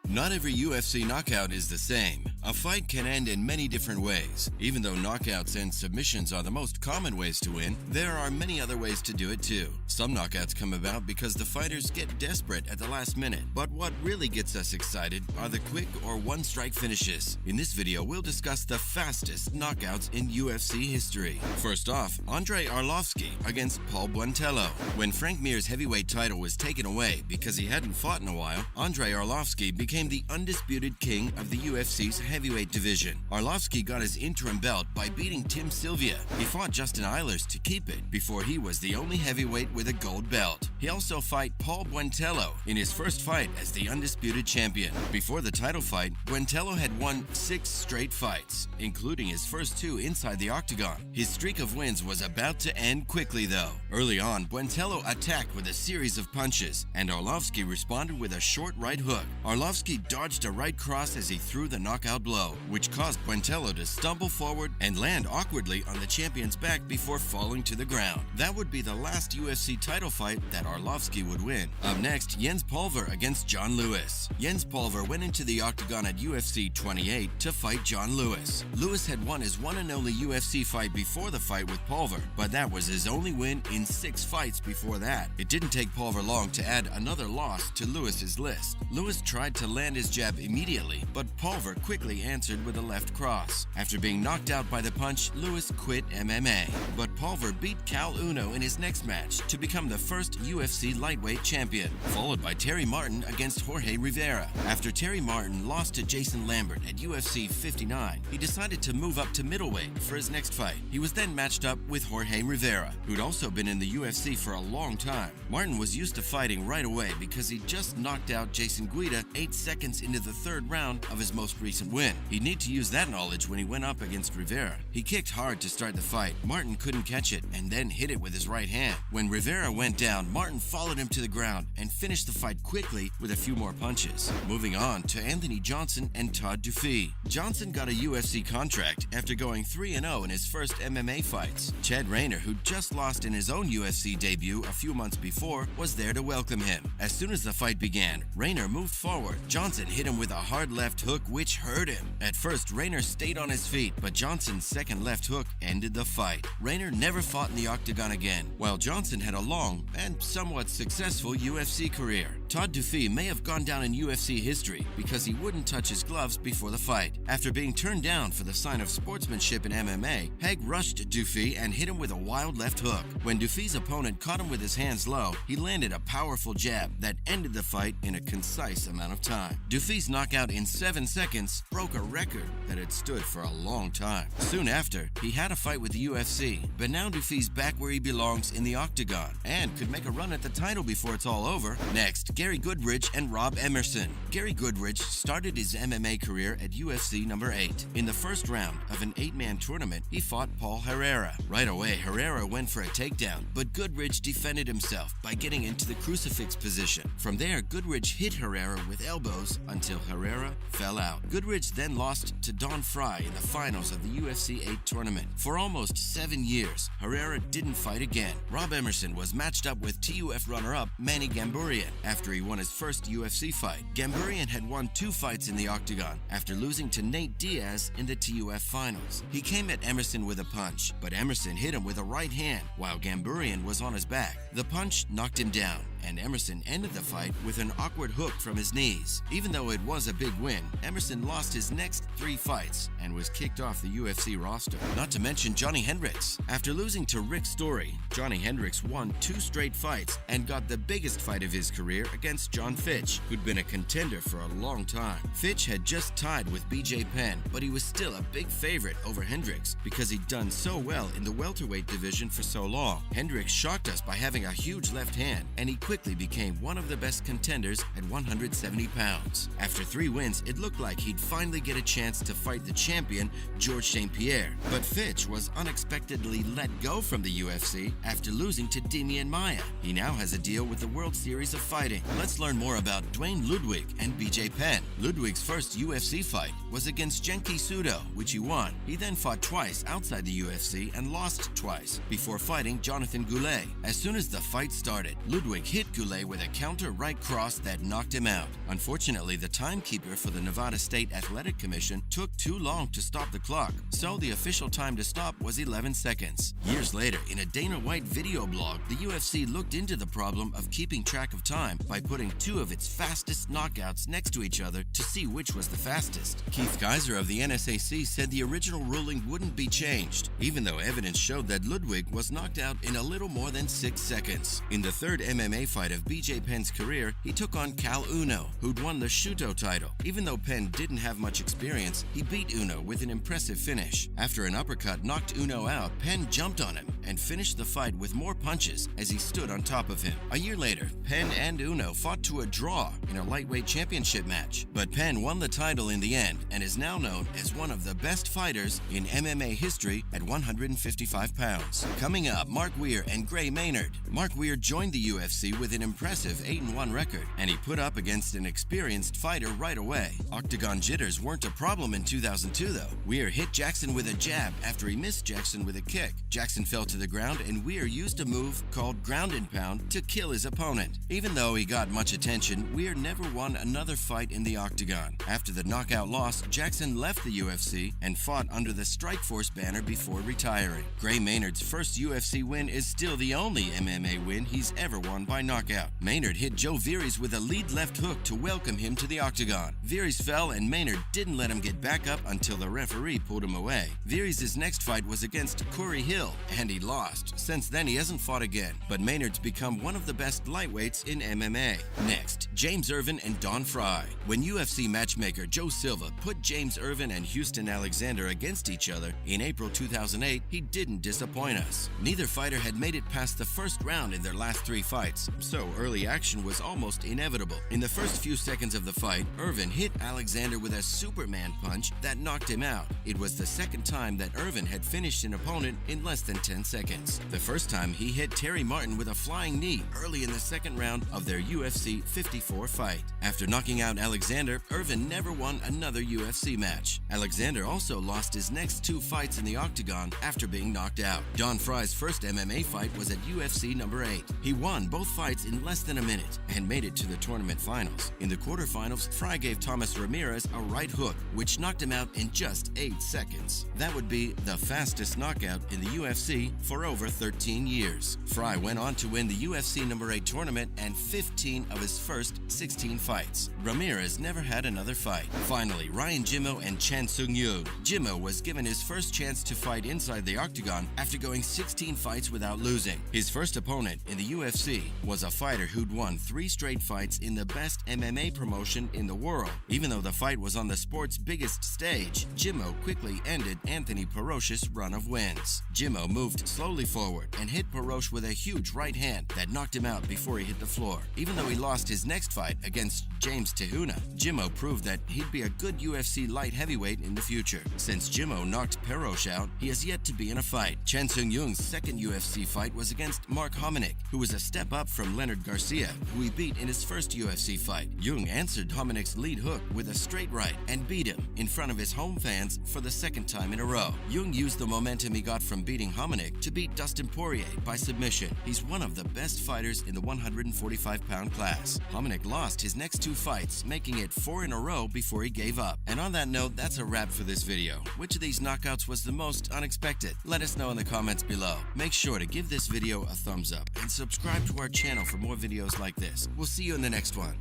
Not every UFC knockout is the same. A fight can end in many different ways. Even though knockouts and submissions are the most common ways to win, there are many other ways to do it too. Some knockouts come about because the fighters get desperate at the last minute. But what really gets us excited are the quick or one-strike finishes. In this video, we'll discuss the fastest knockouts in UFC history. First off, Andrei Arlovski against Paul Buentello. When Frank Mir's heavyweight title was taken away because he hadn't fought in a while, Andrei Arlovski became the undisputed king of the UFC's heavyweight division. Arlovski got his interim belt by beating Tim Sylvia. He fought Justin Eilers to keep it before he was the only heavyweight with a gold belt. He also fought Paul Buentello in his first fight as the undisputed champion. Before the title fight, Buentello had won 6 straight fights, including his first 2 inside the octagon. His streak of wins was about to end quickly though. Early on, Buentello attacked with a series of punches, and Arlovski responded with a short right hook. Arlovski dodged a right cross as he threw the knockout blow, which caused Buentello to stumble forward and land awkwardly on the champion's back before falling to the ground. That would be the last UFC title fight that Arlovski would win. Up next, Jens Pulver against John Lewis. Jens Pulver went into the octagon at UFC 28 to fight John Lewis. Lewis had won his one and only UFC fight before the fight with Pulver, but that was his only win in 6 fights before that. It didn't take Pulver long to add another loss to Lewis's list. Lewis tried to land his jab immediately, but Pulver quickly answered with a left cross. After being knocked out by the punch, Lewis quit MMA. But Pulver beat Cal Uno in his next match to become the first UFC lightweight champion, followed by Terry Martin against Jorge Rivera. After Terry Martin lost to Jason Lambert at UFC 59, he decided to move up to middleweight for his next fight. He was then matched up with Jorge Rivera, who'd also been in the UFC for a long time. Martin was used to fighting right away because he just knocked out Jason Guida 8 seconds into the 3rd round of his most recent win. He'd need to use that knowledge when he went up against Rivera. He kicked hard to start the fight. Martin couldn't catch it and then hit it with his right hand. When Rivera went down, Martin followed him to the ground and finished the fight quickly with a few more punches. Moving on to Anthony Johnson and Todd Duffy. Johnson got a UFC contract after going 3-0 in his first MMA fights. Chad Rayner, who just lost in his own UFC debut a few months before, was there to welcome him. As soon as the fight began, Rayner moved forward. Johnson hit him with a hard left hook which hurt him. At first, Rayner stayed on his feet, but Johnson's second left hook ended the fight. Rayner never fought in the octagon again, while Johnson had a long and somewhat successful UFC career. Todd Duffy may have gone down in UFC history because he wouldn't touch his gloves before the fight. After being turned down for the sign of sportsmanship in MMA, Haig rushed Duffy and hit him with a wild left hook. When Duffy's opponent caught him with his hands low, he landed a powerful jab that ended the fight in a concise amount of time. Duffy's knockout in 7 seconds broke a record that had stood for a long time. Soon after, he had a fight with the UFC, but now Duffy's back where he belongs in the octagon and could make a run at the title before it's all over. Next, Gary Goodridge and Rob Emerson. Gary Goodridge started his MMA career at UFC number 8. In the first round of an 8-man tournament, he fought Paul Herrera. Right away, Herrera went for a takedown, but Goodridge defended himself by getting into the crucifix position. From there, Goodridge hit Herrera with elbows until Herrera fell out. Goodridge then lost to Don Fry in the finals of the UFC 8 tournament. For almost 7 years, Herrera didn't fight again. Rob Emerson was matched up with TUF runner-up Manny Gamburian after he won his first UFC fight. Gamburian had won 2 fights in the octagon after losing to Nate Diaz in the TUF finals. He came at Emerson with a punch, but Emerson hit him with a right hand while Gamburian was on his back. The punch knocked him down, and Emerson ended the fight with an awkward hook from his knees. Even though it was a big win, Emerson lost his next 3 fights and was kicked off the UFC roster. Not to mention Johnny Hendricks. After losing to Rick Story, Johnny Hendricks won 2 straight fights and got the biggest fight of his career against John Fitch, who'd been a contender for a long time. Fitch had just tied with BJ Penn, but he was still a big favorite over Hendricks because he'd done so well in the welterweight division for so long. Hendricks shocked us by having a huge left hand, and he quickly became one of the best contenders at 170 pounds. After 3 wins, it looked like he'd finally get a chance to fight the champion, Georges St. Pierre. But Fitch was unexpectedly let go from the UFC after losing to Demian Maia. He now has a deal with the World Series of Fighting. Let's learn more about Dwayne Ludwig and BJ Penn. Ludwig's first UFC fight was against Genki Sudo, which he won. He then fought twice outside the UFC and lost twice before fighting Jonathan Goulet. As soon as the fight started, Ludwig hit hit Goulet with a counter right cross that knocked him out. Unfortunately, the timekeeper for the Nevada State Athletic Commission took too long to stop the clock, so the official time to stop was 11 seconds. Years later, in a Dana White video blog, the UFC looked into the problem of keeping track of time by putting two of its fastest knockouts next to each other to see which was the fastest. Keith Kaiser of the NSAC said the original ruling wouldn't be changed, even though evidence showed that Ludwig was knocked out in a little more than 6 seconds. In the third MMA fight of BJ Penn's career, he took on Cal Uno, who'd won the Shuto title. Even though Penn didn't have much experience, he beat Uno with an impressive finish. After an uppercut knocked Uno out, Penn jumped on him and finished the fight with more punches as he stood on top of him. A year later, Penn and Uno fought to a draw in a lightweight championship match, but Penn won the title in the end and is now known as one of the best fighters in MMA history at 155 pounds. Coming up, Mark Weir and Gray Maynard. Mark Weir joined the UFC with an impressive 8-1 record, and he put up against an experienced fighter right away. Octagon jitters weren't a problem in 2002 though. Weir hit Jackson with a jab after he missed Jackson with a kick. Jackson fell to the ground and Weir used a move called ground and pound to kill his opponent. Even though he got much attention, Weir never won another fight in the octagon. After the knockout loss, Jackson left the UFC and fought under the Strikeforce banner before retiring. Gray Maynard's first UFC win is still the only MMA win he's ever won by knockout. Maynard hit Joe Viris with a lead left hook to welcome him to the octagon. Viris fell and Maynard didn't let him get back up until the referee pulled him away. Viris' next fight was against Corey Hill, and he lost. Since then, he hasn't fought again, but Maynard's become one of the best lightweights in MMA. Next, James Irvin and Don Fry. When UFC matchmaker Joe Silva put James Irvin and Houston Alexander against each other in April 2008, he didn't disappoint us. Neither fighter had made it past the first round in their last 3 fights, so early action was almost inevitable. In the first few seconds of the fight, Irvin hit Alexander with a Superman punch that knocked him out. It was the second time that Irvin had finished an opponent in less than 10 seconds. The first time he hit Terry Martin with a flying knee early in the second round of their UFC 54 fight. After knocking out Alexander, Irvin never won another UFC match. Alexander also lost his next 2 fights in the octagon after being knocked out. Don Fry's first MMA fight was at UFC number 8. He won both fights in less than a minute and made it to the tournament finals. In the quarterfinals, Fry gave Thomas Ramirez a right hook, which knocked him out in just 8 seconds. That would be the fastest knockout in the UFC for over 13 years. Fry went on to win the UFC number 8 tournament and 15 of his first 16 fights. Ramirez never had another fight. Finally, Ryan Jimmo and Chan Sung Yoon. Jimmo was given his first chance to fight inside the octagon after going 16 fights without losing. His first opponent in the UFC was a fighter who'd won 3 straight fights in the best MMA promotion in the world. Even though the fight was on the sport's biggest stage, Jimmo quickly ended Anthony Perosh's run of wins. Jimmo moved slowly forward and hit Perosh with a huge right hand that knocked him out before he hit the floor. Even though he lost his next fight against James Tehuna, Jimmo proved that he'd be a good UFC light heavyweight in the future. Since Jimmo knocked Perosh out, he has yet to be in a fight. Chan Sung Young's second UFC fight was against Mark Hominick, who was a step up from Leonard Garcia, who he beat in his first UFC fight. Young answered Hominick's lead hook with a straight right and beat him in front of his home fans for the second time in a row. Young used the momentum he got from beating Hominick to beat Dustin Poirier by submission. He's one of the best fighters in the 145-pound class. Hominick lost his next 2 fights, making it 4 in a row before he gave up. And on that note, that's a wrap for this video. Which of these knockouts was the most unexpected? Let us know in the comments below. Make sure to give this video a thumbs up and subscribe to our channel for more videos like this. We'll see you in the next one.